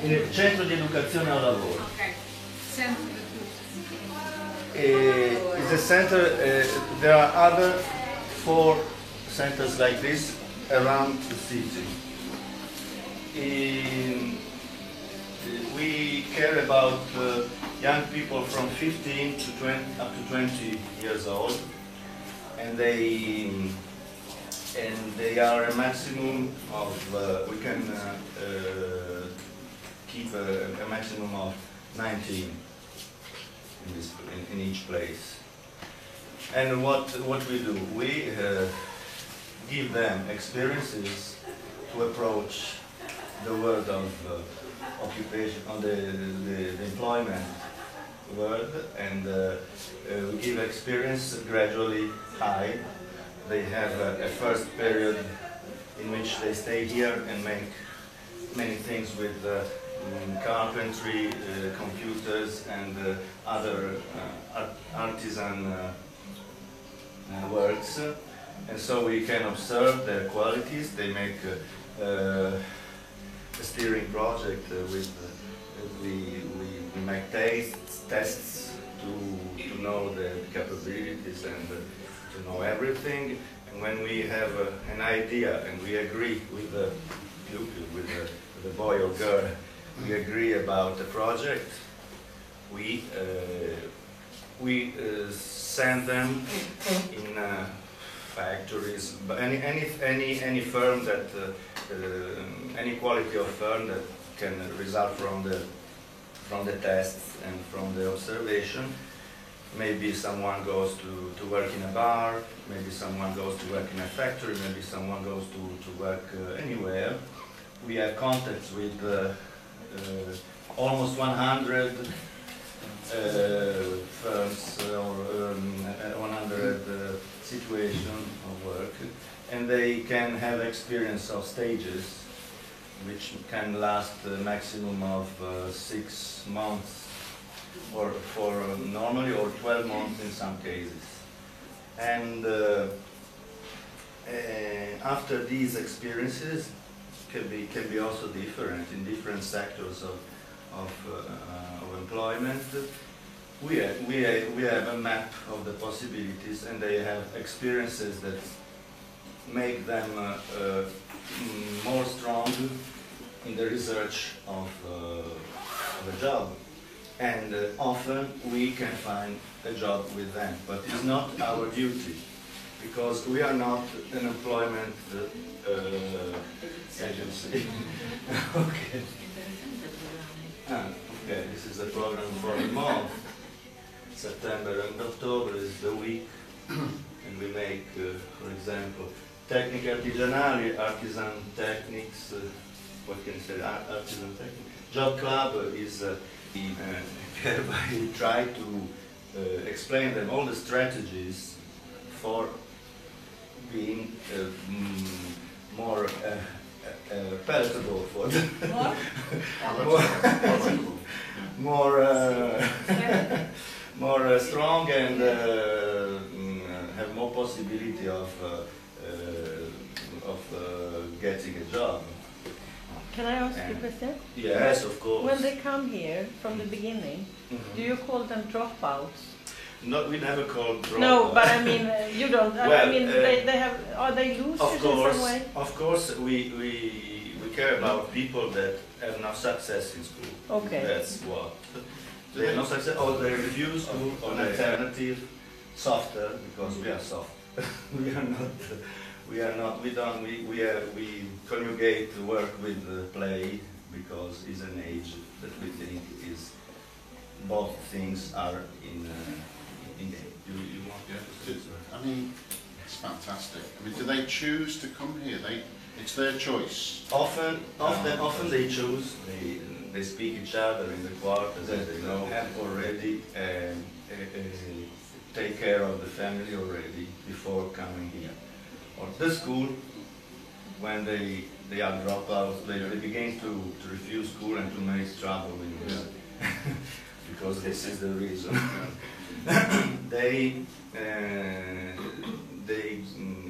Il Centro di Educazione al Lavoro. Okay. Centro It's a center, there are other 4 centers like this around the city. We care about young people from 15 to 20, up to 20 years old, and they are a maximum of, we can keep a maximum of 19 in each place. And what we do, we give them experiences to approach the world of occupation, on the employment world, and we give experience gradually high. They have a first period in which they stay here and make many things with carpentry, computers, and other artisan works. And so we can observe their qualities. They make a steering project with we make tests to know the capabilities and to know everything. And when we have an idea and we agree with the pupil, with the boy or girl, we agree about the project, we send them in factories, but any firm that any quality of firm that can result from the tests and from the observation. Maybe someone goes to work in a bar, maybe someone goes to work in a factory, maybe someone goes to work anywhere. We have contacts with almost 100 firms or 100 situations of work, and they can have experience of stages which can last a maximum of 6 months, or for normally, or 12 months in some cases. And after these experiences can be also different in different sectors of employment. We have a map of the possibilities, and they have experiences that make them more strong in the research of a job. And often we can find a job with them, but it's not our duty, because we are not an employment agency. Okay. Okay, this is the program for the month. September and October is the week, and we make, for example, tecniche artigianali, artisan techniques, what can you say, artisan technique. Job club is whereby we try to explain them all the strategies for being more palatable for them. More strong, and have more possibility of getting a job. Can I ask you a question? Yes, of course. When they come here from the beginning, do you call them dropouts? No, we never call dropouts. No, but I mean, you don't. Well, I mean, they have. Are they losers in some way? Of course, we care about people that have no success in school. Okay. That's what. They have no success, or they refuse to an alternative, softer, because we are soft. we conjugate work with play, because it's an age that we think is, both things are in you want to I mean, it's fantastic. I mean, do they choose to come here? It's their choice. Often they choose. They speak each other in the quarters, and they know have already take care of the family already before coming here. Or the school, when they are dropouts, they begin to refuse school and to make trouble with music, because this is the reason. They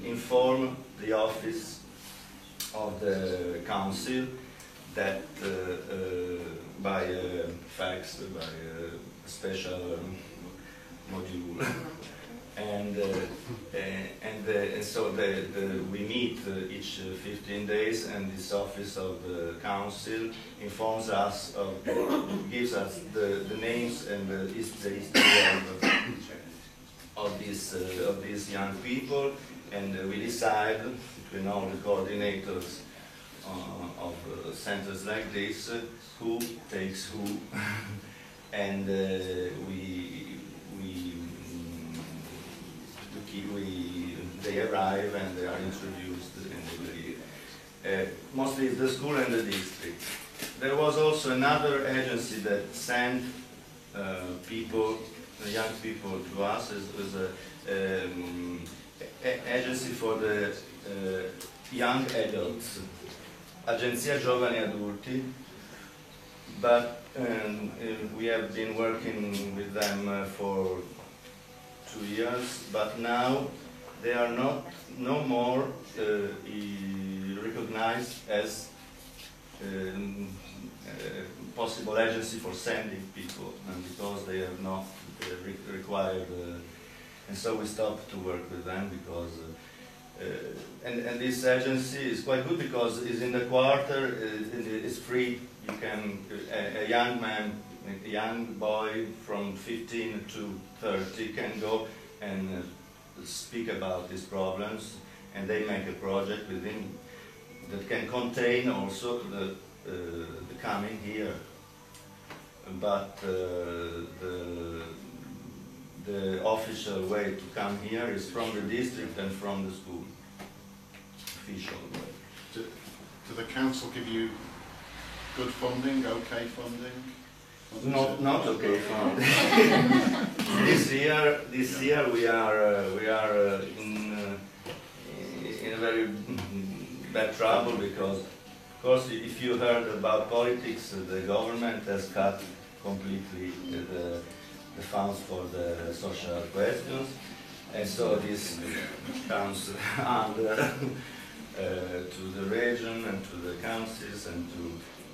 inform the office of the council that by fax, by special module. And so we meet each 15 days, and this office of the council informs us of, gives us the names and the history of these young people, and we decide between all the coordinators of centers like this who takes who, and they arrive and they are introduced in mostly the school and the district. There was also another agency that sent people, young people to us. It was an agency for the young adults, Agenzia Giovani Adulti, but we have been working with them for 2 years, but now they are no more recognized as possible agency for sending people, and because they have not required, and so we stopped to work with them because, and this agency is quite good because it's in the quarter, it's free. You can, a young man, a young boy from 15 to 30 can go and speak about these problems, and they make a project within that can contain also the coming here. But the official way to come here is from the district and from the school. Official way. Do the council give you good funding, okay funding? Not okay funding. This year we are in a very bad trouble because, of course, if you heard about politics, the government has cut completely the funds for the social questions, and so this comes under to the region and to the councils and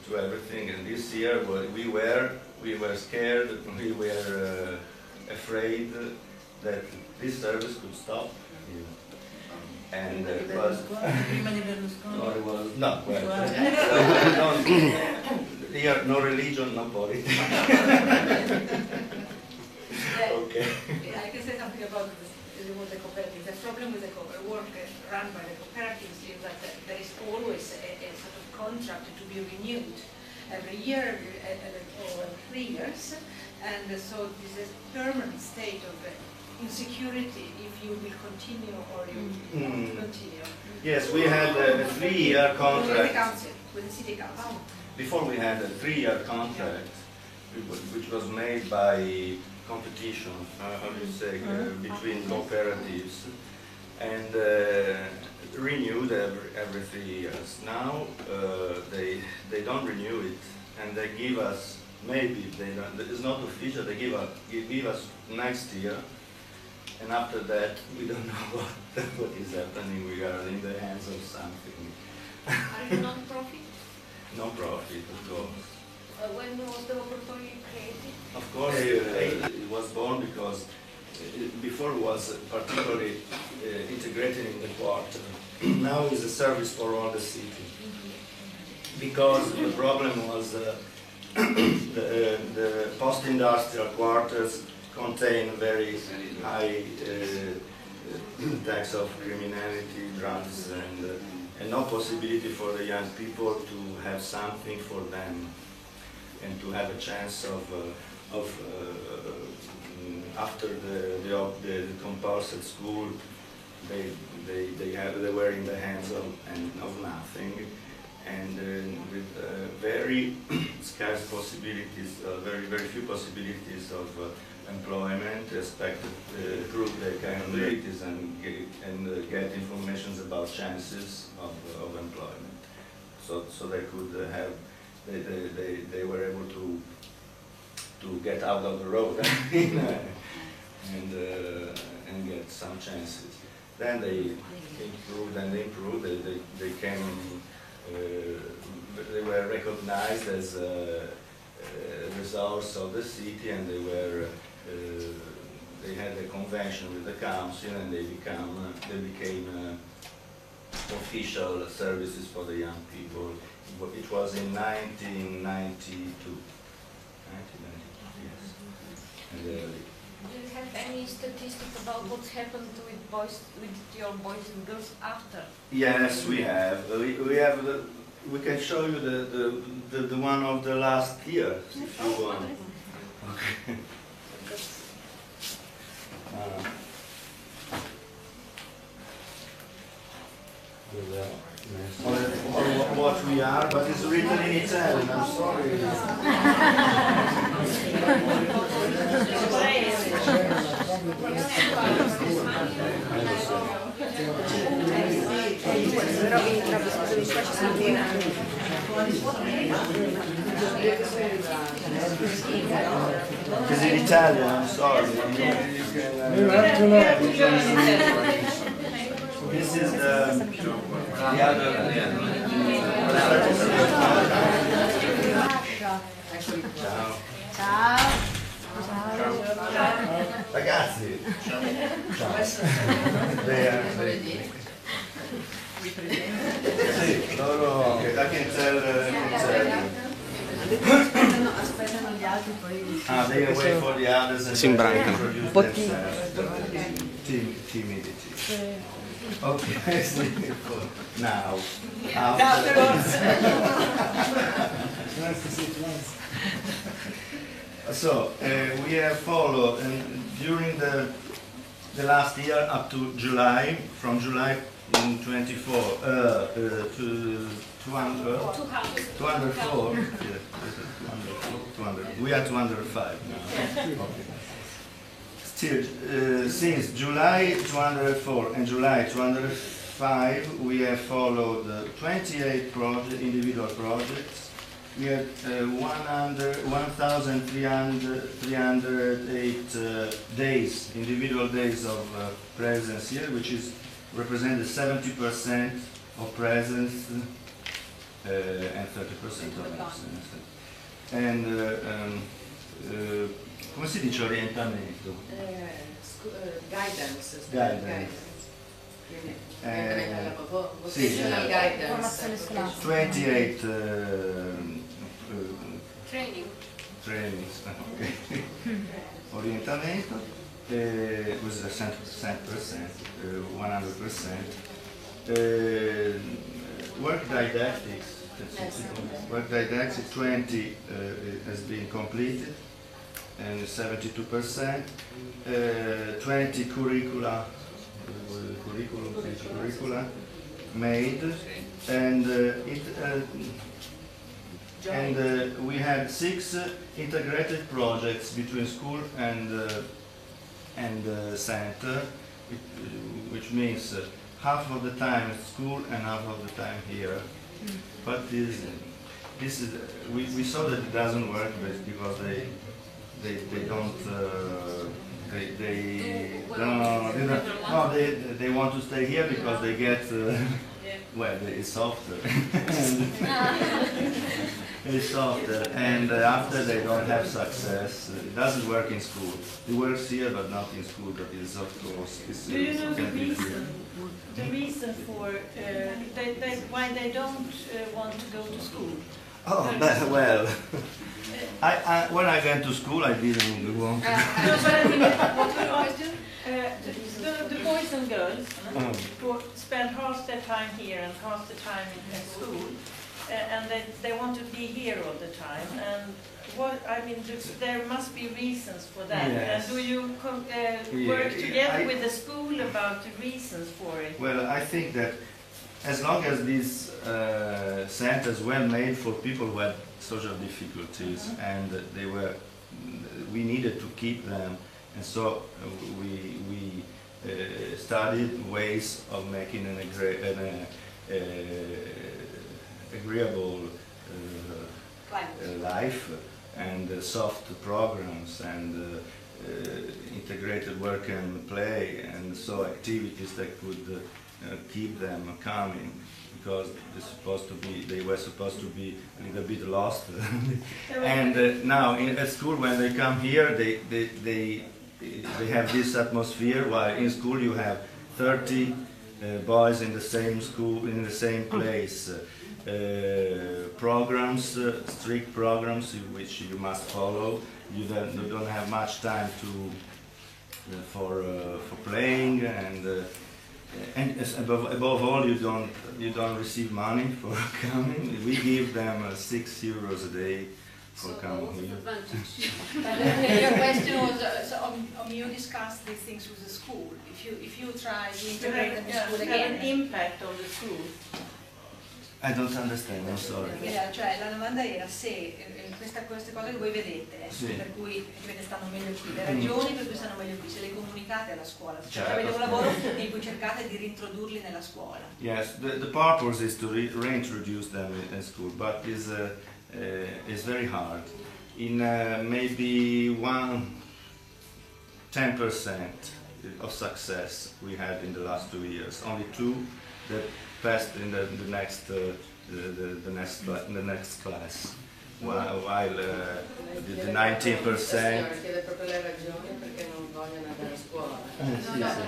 to everything. And this year we were scared, we were afraid that this service could stop. And it was not well. Here, no religion, no politics. Okay. I can say something about the cooperatives. The problem with the work run by the cooperatives is that there is always a sort of contract to be renewed every year or 3 years, and so this is a permanent state of insecurity if you will continue or you won't continue. Yes, we had a 3-year contract. With the council, with the city council. Before we had a 3-year contract, which was made by competition, how do you say, between cooperatives, and renewed every 3 years. Now they don't renew it, and they give us, maybe they don't, it's not official, they give us next year, and after that we don't know what is happening. We are in the hands of something. Are you non-profit? No profit, of course. When was the opportunity created? Of course, it was born because before it was particularly integrated in the quarter. Now it's a service for all the city. Because the problem was the post-industrial quarters contain very high tax of criminality, drugs, and no possibility for the young people to have something for them and to have a chance of after the compulsory school, they were in the hands of nothing, and with very scarce possibilities, very few possibilities of employment, expected to prove their capabilities and get information about chances of employment. So they could have, they were able to get out of the road and get some chances. Then they improved and improved. They came they were recognized as a resource of the city, and they had a convention with the council, and they became official services for the young people. It was in 1992. 1992, yes. And, Do you have any statistic about what's happened with your boys and girls after? yes, we have. We can show you the one of the last year, if you want. Okay. Or what we are, but it's written in Italian. I'm sorry. It's in Italian. I'm sorry. You can, this is the other. Ciao. Ciao. Ragazzi. Ciao. Sì, loro, I can tell. Aspettano gli altri poi. They wait for the others and Si imbrancano. introduce Un po' themselves. Timidity. Okay, now. Afterwards. So, we have followed, and during the last year up to July, from July 24 to 204, we are 205 now. Okay. Still, since July 204 and July 205, we have followed 28 individual projects. We had 1,308 days, individual days of presence here, which is represented 70% of presence and 30% of absence. And come si dice orientamento? Guidance. Sì, Guidance. 28 Training. okay. Orientamento, questo è 100%, 100%. Work didactics, 20 has been completed, and 72%. 20 curricula made, and we had 6 integrated projects between school and center, which means half of the time at school and half of the time here. But this is we saw that it doesn't work because they don't. They want to stay here because they get well, it's softer. It's softer, and after they don't have success. It doesn't work in school. It works here, but not in school. But it's of course. Do you know the reason? The reason for why they don't want to go to school? Oh, well. When I went to school, I didn't want to. No, but I mean, the boys and girls who spend half their time here and half the time in school, and they want to be here all the time. And there must be reasons for that. Yes. And do you work together with the school about the reasons for it? Well, I think that as long as these centers were made for people who had social difficulties, and we needed to keep them, and so we studied ways of making an agreeable life, and soft programs, and integrated work and play, and so activities that could keep them coming. because they were supposed to be a little bit lost. And now at school, when they come here, they have this atmosphere, while in school you have 30 boys in the same school, in the same place. Programs, strict programs which you must follow. You don't have much time for playing, and above all, you don't receive money for coming. We give them €6 a day for coming here. Your question was, you discussed these things with the school. If you try to integrate them in school have again. an impact on the school. I don't understand, I'm sorry. Cioè la domanda era se queste cose che voi vedete, Sì. per cui stanno meglio qui, le ragioni per cui stanno meglio qui, se le comunicate alla scuola, se Certo. avete un lavoro in cui cercate di reintrodurli nella scuola. Yes, the purpose is to reintroduce them in school, but is very hard. In maybe 10% of success we had in the last 2 years. Only 2 that passed in the next class, while the 19%. Chiede proprio le ragioni perché non vogliono andare a scuola.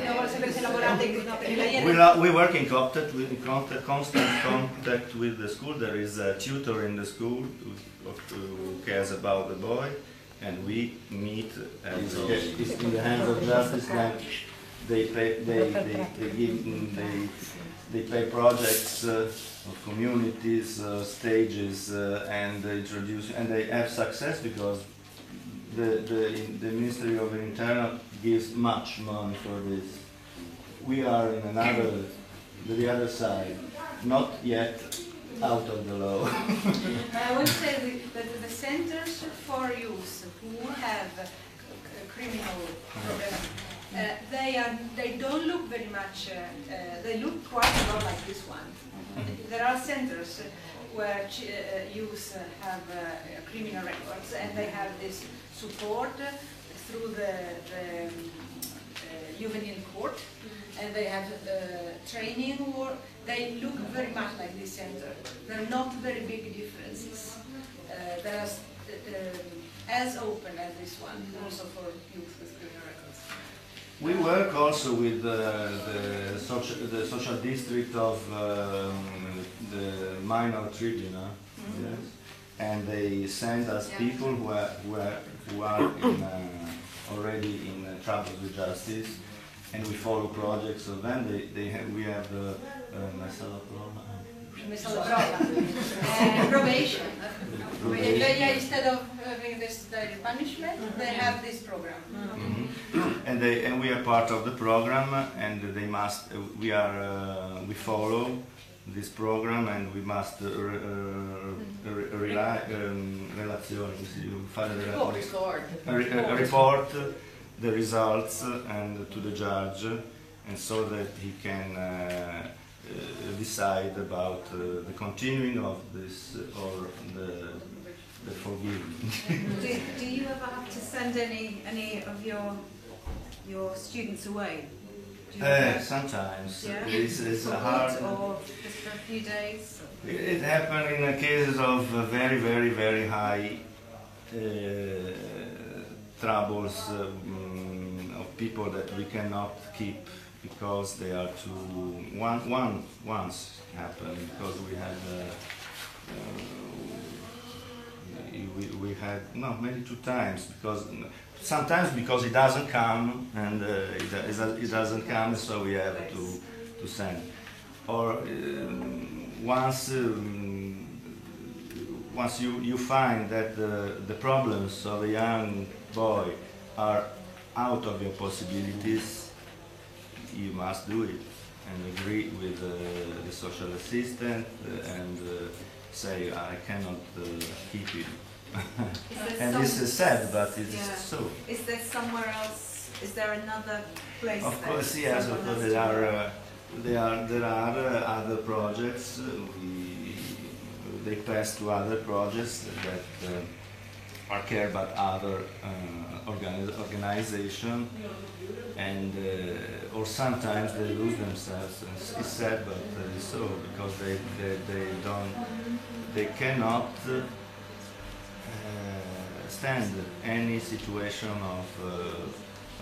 Io voglio sapere se lavorate, no, perché lei We work in constant contact with the school. There is a tutor in the school who cares about the boy, and we meet. And it's in the hands of justice. Then they pay projects of communities, stages, and introduce, and they have success because the Ministry of Internal gives much money for this. We are in the other side, not yet out of the law. I would say that the centers for youth who have a criminal problem, they don't look very much, they look quite a lot like this one. There are centers where youth have criminal records, and they have this support through the juvenile court, and they have training, or they look very much like this center. There are not very big differences. They are as open as this one, also for youth with criminal records. We work also with the social district of the minor tribunal, yes? And they send us people who are already in trouble with justice, and we follow projects of them. We have the Probation. Instead of having this punishment, they have this program. And we are part of the program, and they must. We follow this program, and we must report the results and to the judge, and so that he can decide about the continuing of this or the forgiving. Do you ever have to send any of your students away? Sometimes. Yeah? It's For hard. good, or just for a few days? It happened in cases of very, very, very high troubles of people that we cannot keep because they are too. Once happened because we had. We had maybe 2 times because sometimes because it doesn't come and it doesn't come, so we have to send. Or once you find that the problems of a young boy are out of your possibilities, you must do it and agree with the social assistant and say I cannot keep it. And this is sad, but it's so. Is there somewhere else? Is there another place? Of course, yes. Of course, there are other projects. They pass to other projects that are cared by other organization, and or sometimes they lose themselves. And it's sad, but it's so, because they cannot stand any situation of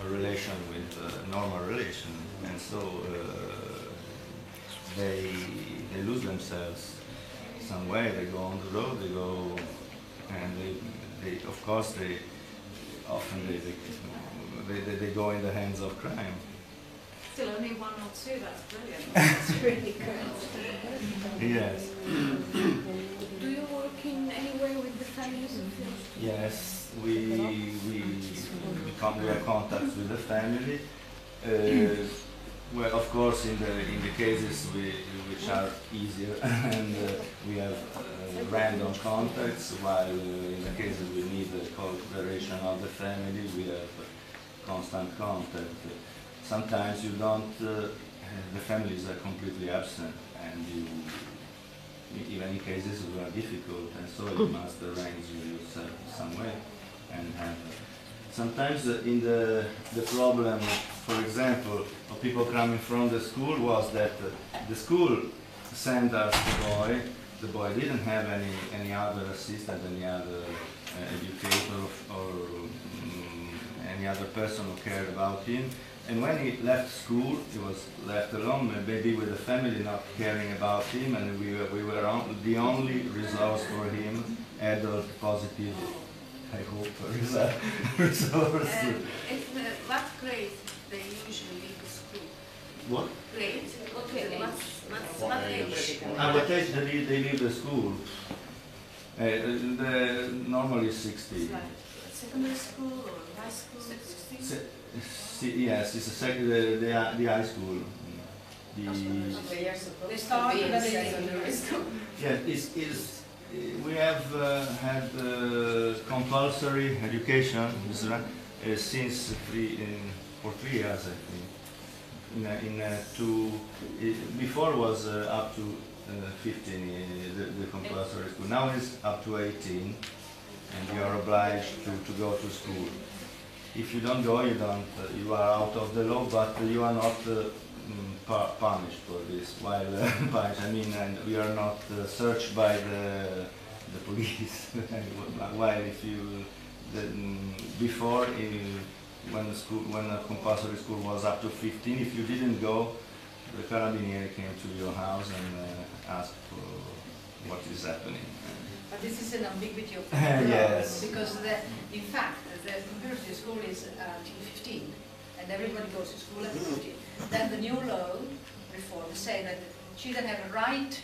a relation with a normal relation, and so they lose themselves some way. They go on the road, they go, and they of course they often they go in the hands of crime. Still only one or two, that's brilliant. That's really good. Yes. Do you work in any way with the families of your Yes, we have contacts with the family. Well, of course, in the cases which are easier, and we have random contacts. While in the cases we need the cooperation of the family, we have constant contact. Sometimes you don't. The families are completely absent, and even in cases who are difficult, and so you must arrange yourself some way and have. Sometimes in the problem, for example, of people coming from the school was that the school sent us the boy. The boy didn't have any other assistant, any other educator or any other person who cared about him. And when he left school, he was left alone, maybe with the family not caring about him, and we were the only resource for him, adult, positive, I hope, resource. What grade they usually leave the school? What? Grade? Okay, what age? What age they leave the school? Normally 60. It's like secondary school or high school? 16? Yes, it's the high school. They are supposed They to start be in when they secondary school. Yeah, we have had compulsory education since 3 years, I think. Before was up to 15, the compulsory school. Now it's up to 18, and you are obliged to go to school. If you don't go, you are out of the law, but you are not punished for this. While punished, I mean, and we are not searched by the police. While if you before, when the compulsory school was up to 15, if you didn't go, the carabinieri came to your house and asked for what is happening. But this is an ambiguity of Yes. because in fact the compulsory school is till 15, and everybody goes to school at 15. Then the new law reform say that children have a right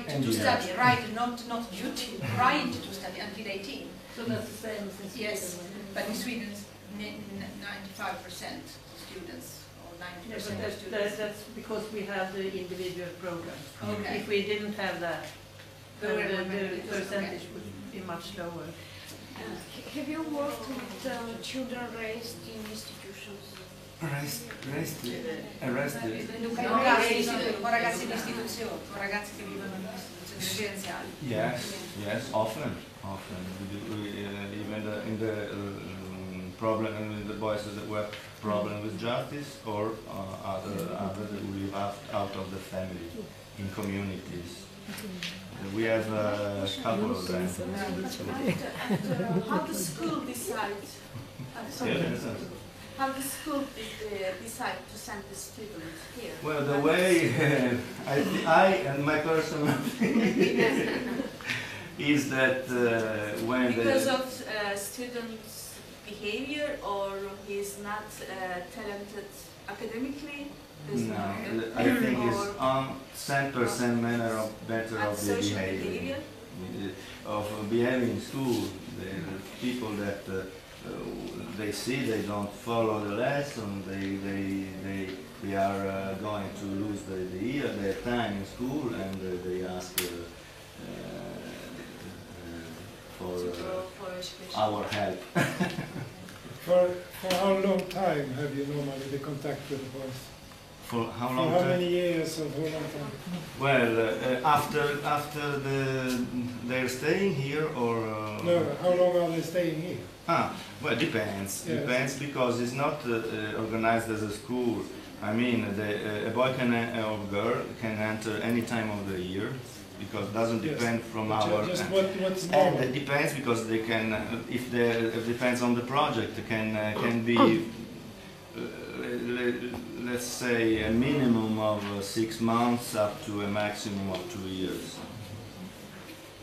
to study, right, not duty, right to study until 18. So that's the same as in Sweden? Yes, but in Sweden, 95% students or 90% Yeah, of but students. that's because we have the individual programs. Okay. If we didn't have that, There were the many- percentage would be much lower. Have you worked with children raised in institutions? Arrested. Con ragazzi di istituzione, con ragazzi che vivono in istituzioni residenziali. Yes, often. Even in the problem, in the boys that were problem with justice, or other that live out of the family in communities. We have a couple of them. How the school decides? How the school decide to send the students here? Well, the way I and my personal opinion is that when Because of students' behavior, or he's not talented academically? no, I think it's 10% manner of better of the Social behavior. Of behaving in school. The people that they see they don't follow the lesson, they are going to lose their time in school, and they ask for our help. For how long time have you normally the contact with the boys? For how For long how time? many years or how long time? Well, after they're staying here, or No, how long are they staying here? Well, depends. Yes. Depends because it's not organized as a school. I mean, a boy can or girl can enter any time of the year because it doesn't Yes. depend from But our. just what's And normal? it depends because they can, it depends on the project. It can be, let's say, a minimum of 6 months up to a maximum of 2 years.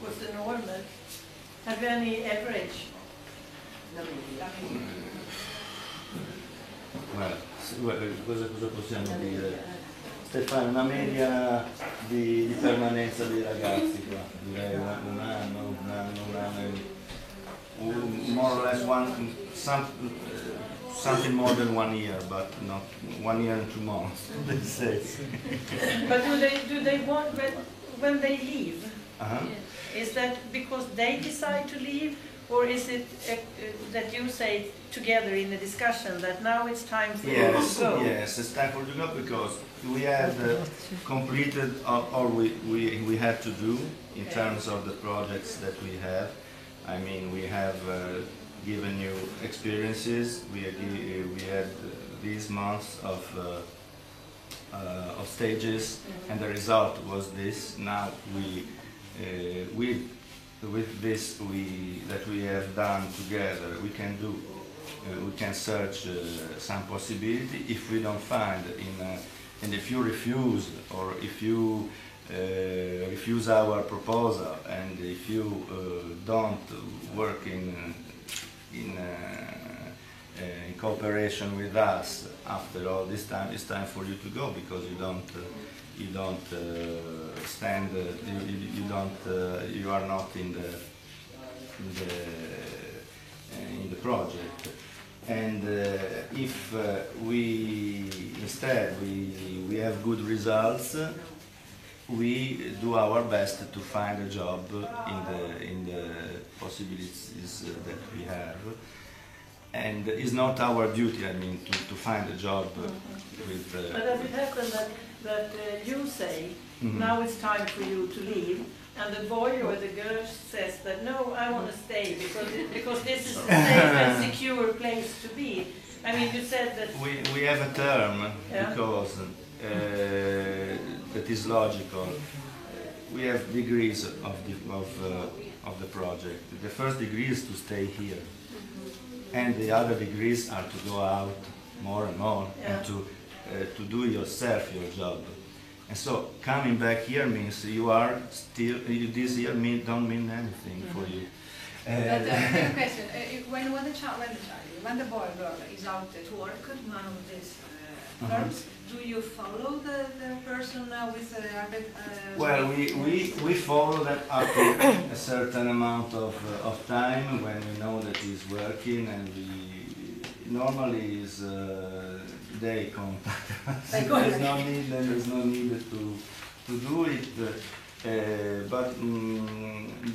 What's the normal? Have you any average? Cosa possiamo dire? Stefano, una media di permanenza dei ragazzi qua, direi un anno, more or less something more than 1 year, but not 1 year and 2 months, they say. But do they want, when they leave, Uh-huh. is that because they decide to leave, or is it that you say together in the discussion that now it's time for you Yes, to go? yes, it's time for you to go because we had completed all we had to do in terms of the projects that we have. I mean, we have given you experiences. We had these months of stages, and the result was this. Now with this that we have done together, we can do. We can search some possibility. If we don't find and if you refuse or if you refuse our proposal and if you don't work in cooperation with us after all this time, it's time for you to go because you are not in the project. And if instead we have good results, we do our best to find a job in the possibilities that we have. And it's not our duty, I mean, to find a job with. But does it happen that you say, now it's time for you to leave, and the boy or the girl says that, no, I want to stay because this is a safe and secure place to be? I mean, you said that... We have a term, Yeah. because that is logical. We have degrees of the project. The first degree is to stay here. And the other degrees are to go out more and more and to do yourself your job. And so coming back here means you are still, this year don't mean anything for you. But I have a question. When the boy or girl is out at work, one of these firms, do you follow the person with the Well, we follow that after a certain amount of time when we know that he's working, and we normally is they contact us. There's no need to do it. But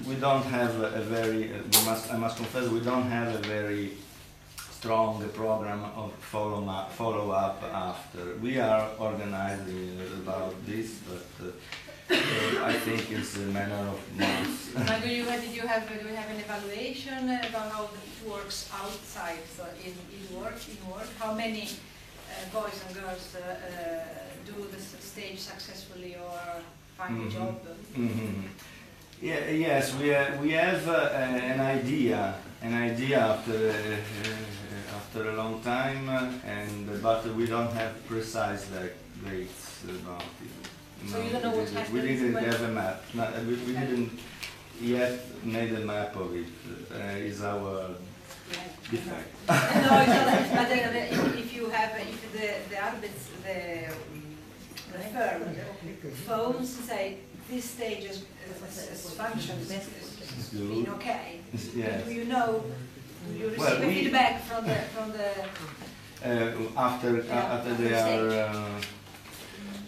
we don't have a very. I must confess, we don't have a very strong program of follow-up after. We are organizing about this, but I think it's a matter of months. Do we have an evaluation about how it works outside? So in work, how many boys and girls do the stage successfully or find a job? Yeah, yes, we have an idea after a long time, but we don't have precise dates about it. So you don't know what happens We didn't when- have a map. We didn't yet made a map of it. Is our defect. No, it's not. But if the firm phones and say this stage is functions is been okay. Yes. Do you know? Do you receive Well, feedback from the after they stage. are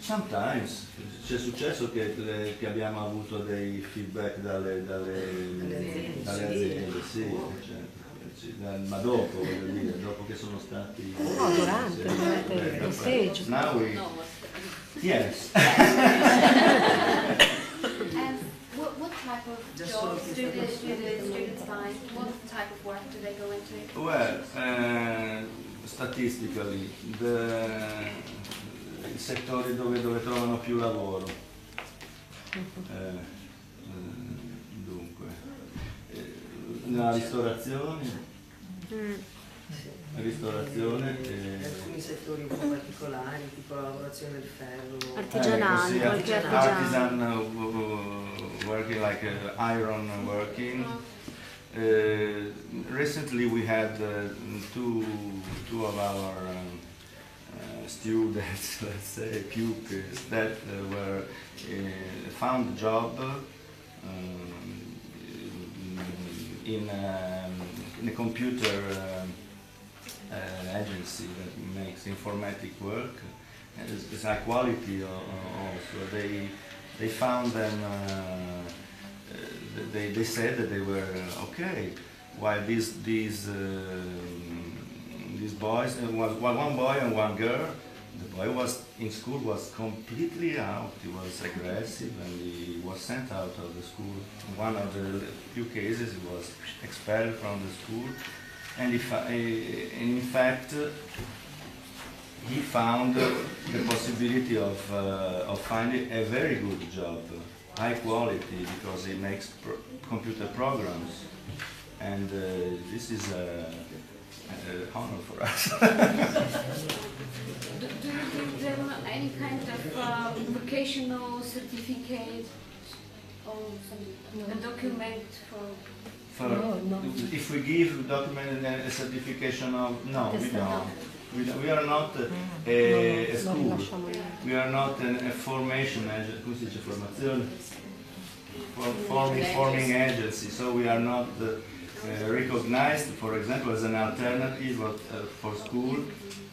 sometimes c'è successo che abbiamo avuto dei feedback dalle aziende, sì, ma dopo, voglio dire, dopo che sono stati durante il stage. Now we, yes. And what type of jobs do the students find? What type of work do they go into? Well, statistically, i settori dove trovano più lavoro. Dunque, nella ristorazione, alcuni settori un po' particolari, tipo la lavorazione del ferro. Artigianali, qualche artigiano. Artisan working like iron working. Recently we had two of our students, let's say pupils, that were found a job in a computer agency that makes informatic work. It's high quality also. They found them. They said that they were okay, while these boys, one boy and one girl. The boy was in school, was completely out. He was aggressive and he was sent out of the school. In one of the few cases, he was expelled from the school. And in fact, he found the possibility of finding a very good job, high quality, because he makes computer programs. And this is an honor for us. Do you give them any kind of vocational certificate or a document for? No. If we give document and a certification of, no, we don't. We are not a school. We are not a formation agency. Come si dice formazione? Forming agency. So we are not recognized, for example, as an alternative for school,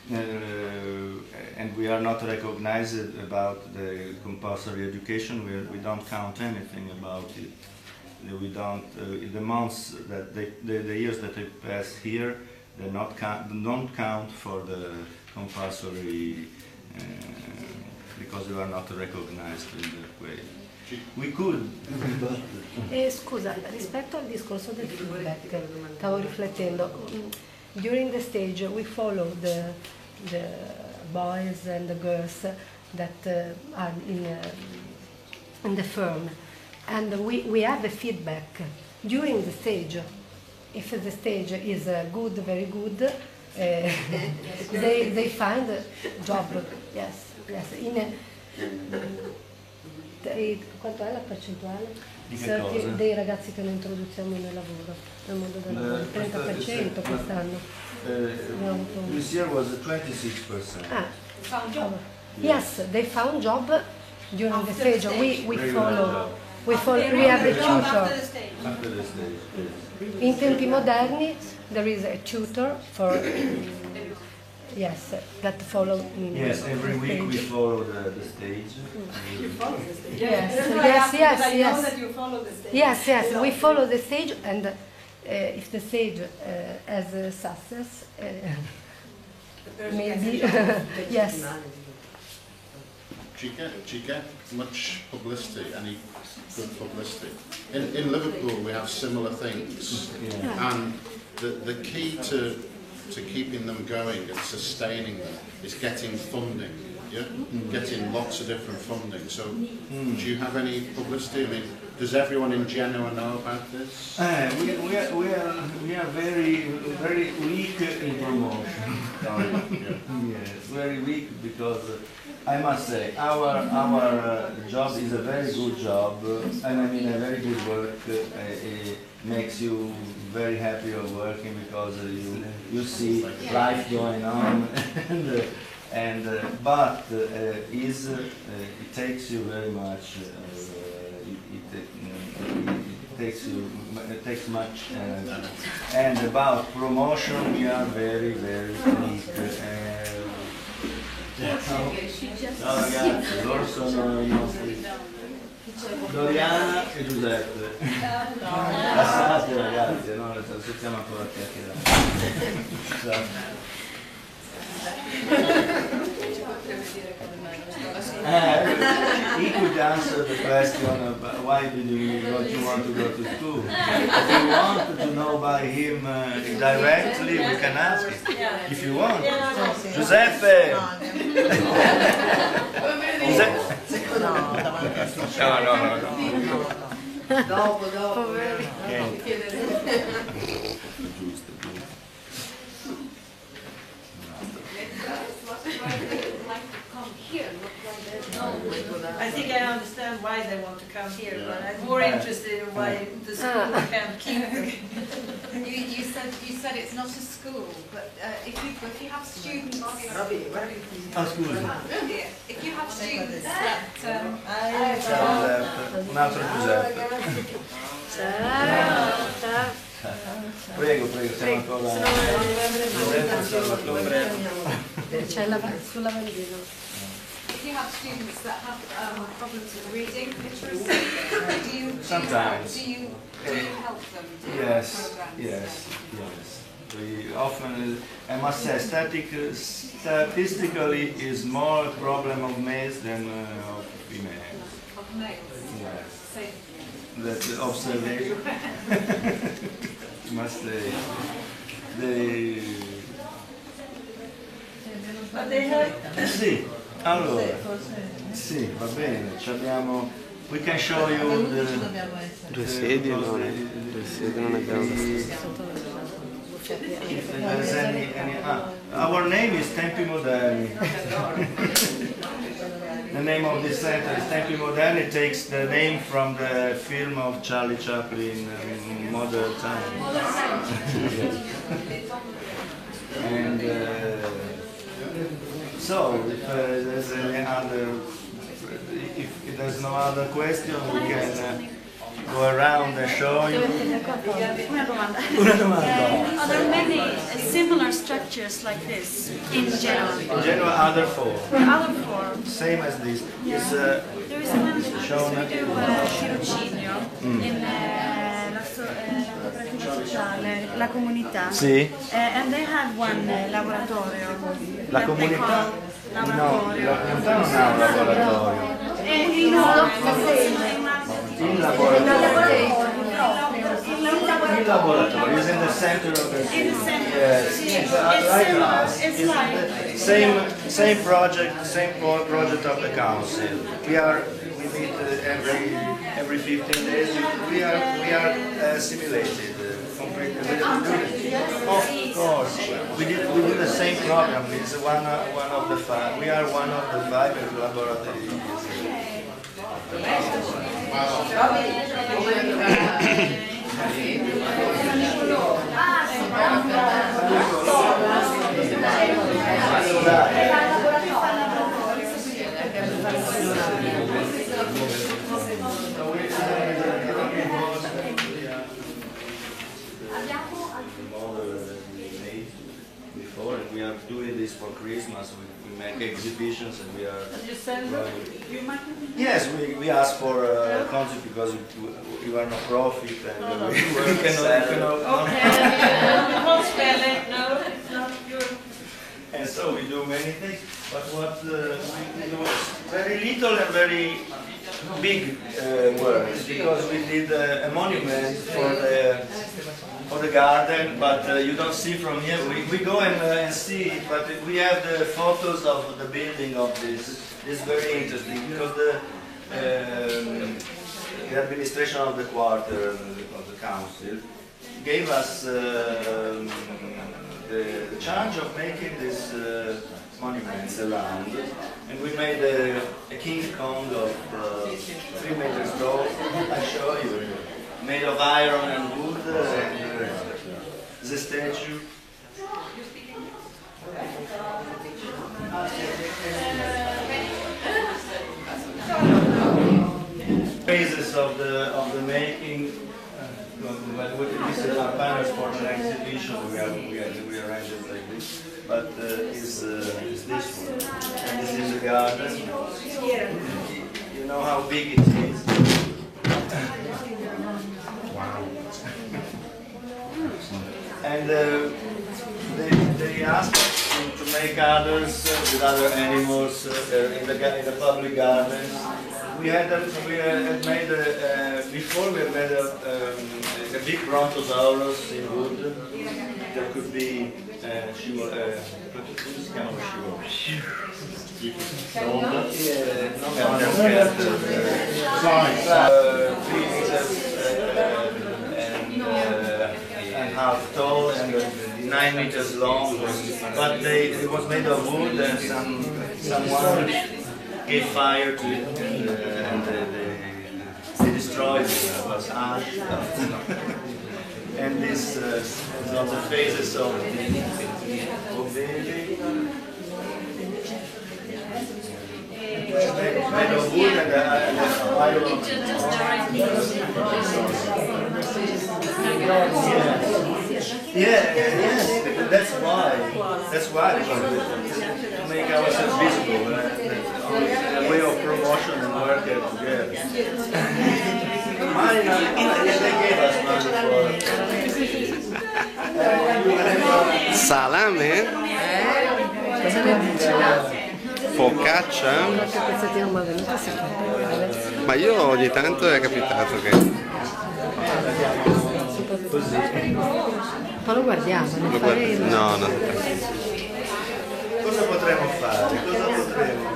and we are not recognized about the compulsory education. We don't count anything about it. We don't. The months that the years that they pass here, they don't count for the compulsory because we are not recognized in that way. We could. Scusa, rispetto al discorso del feedback, stavo riflettendo. During the stage we follow the boys and the girls that are in the firm, and we have the feedback during the stage. If the stage is good, very good, they find a job. Yes. Quanto è la percentuale dei ragazzi che noi introduciamo nel lavoro, nel mondo del lavoro? Il 30% quest'anno. This year was 26%. Found job. Yes, they found job during the stage. We follow. We have the tutor. After the stage, yes. In tempi moderni there is a tutor for yes, that follow. Yes, every week we follow the stage. You follow the stage. Yes. I know that you follow the stage. Yes, we follow the stage, and if the stage has a success, maybe yes. Do you get much publicity, any good publicity? In Liverpool we have similar things, and the key to keeping them going and sustaining them is getting funding, getting lots of different funding. So do you have any publicity? I mean, does everyone in Genoa know about this? We are very weak in promotion. Yes, very weak, because I must say our job is a very good job, and I mean a very good work. It makes you very happy of working, because you see life going on, but it takes you very much. It takes much, and about promotion we are very weak. Ciao ragazzi, loro sono i nostri Doriana e Giuseppe. Passate ragazzi, no? Stiamo ancora a chiacchierare. he could answer the question of why did you want to go to school. If you want to know by him directly, we can ask him. If you want. Giuseppe! No. Dopo. I think I understand why they want to come here, but I'm more interested in why the school can't keep them. You said it's not a school, but if you have students, if you have students that Un altro Giuseppe. Prego, siamo ancora. C'è sulla lavandino. if you have students that have problems with reading literacy, Sometimes. do you help them? Do you Yes, have programs? yes. We often, I must say, statistically is more a problem of males than of females. Of males? Yes. Same. That's the observation. Must say, they. But they have. Sì, allora, sì, va bene, ci abbiamo. We can show you the. Due sedie non abbiamo If there is any our name is Tempi Moderni. The name of this center is Tempi Moderni. It takes the name from the film of Charlie Chaplin, Modern Times. And so, if there's any other, if there's no other question, we can go around and show you. Una domanda. Are there many similar structures like this in Genoa? In Genoa, other four. Other forms? Same as this. It's, There is one shown. tirocinio in cooperativa sociale, la comunità. Sì. And they have one laboratorio. La that they comunità? call No, la laboratorio. comunità non ha un laboratorio. Il laboratory is in the center of the city. Yes, It's like same project, project of the council. We meet every 15 days. We are simulated completely. Of course, we do the same program. It's one of the five. We are one of the five laboratories. Before, and we are doing this for Christmas. We make exhibitions, and we are. You send them? Yes, we ask for concept because you are no profit and we cannot. Okay. No spelling, no, it's not your. And so we do many things, but what we do very little and very big works, because we did a monument for the garden, but you don't see from here. We go and see it, but we have the photos of the building of this. It's very interesting because the administration of the quarter of the council gave us the charge of making these monuments around, and we made a King Kong of 3 meters tall. I show you, made of iron and wood, and the statue. Phases of the making. This is our panels for an exhibition. We arrange it like this, but is this one, and this is the garden. You know how big it is. Wow. And they asked us to make others with other animals in the public gardens. We had made before we had made a big brontosaurus in wood. There could be and half tall and 9 meters long, but it was made of wood and someone gave fire to it and they destroyed it. It was ash. And this is on the faces of baby. Made of wood and iron. Yes, that's why, to make ourselves visible, a way of promotion and work together. They gave us money for Salame? Cosa ne dice? Focaccia? Qualche pezzettino malvenuto si fa male. Ma io ogni tanto è capitato che... Ma lo guardiamo, ne faremo. No, no. Cosa potremmo fare? Cosa potremmo?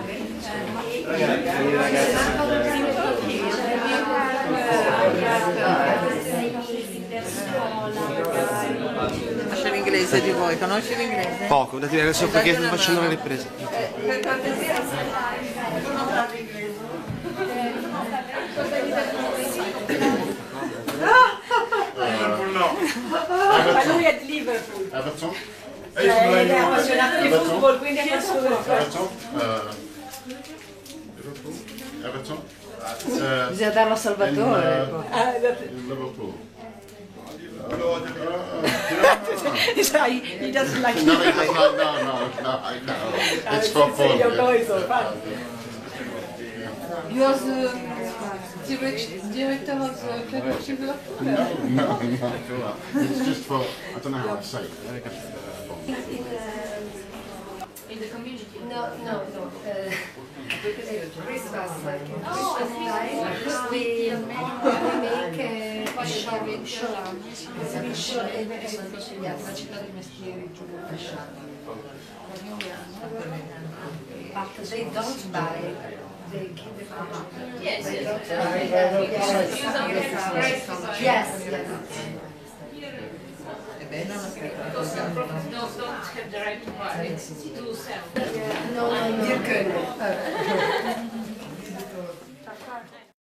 Conosce l'inglese di voi? Conosci l'inglese? Poco, da dire adesso perché sto facendo le riprese. Per cortesia, tu non parli inglese. Ma lui è di Liverpool. Everton? È appassionato di football, quindi è assolutamente. Everton? Liverpool? Everton? Bisogna darlo a Salvatore. In Liverpool. Sai, he doesn't like No, he doesn't like, no, I know. It's for fun. You are the director of the Club of Liverpool? No. It's just for, I don't know how to say it. In the community? No. Christmas time, we make a show la città dei mestieri giù a Fasciano. But they don't buy, they keep the product. Yes, They yes. don't yes. Because some properties don't have the right to buy, to sell. No.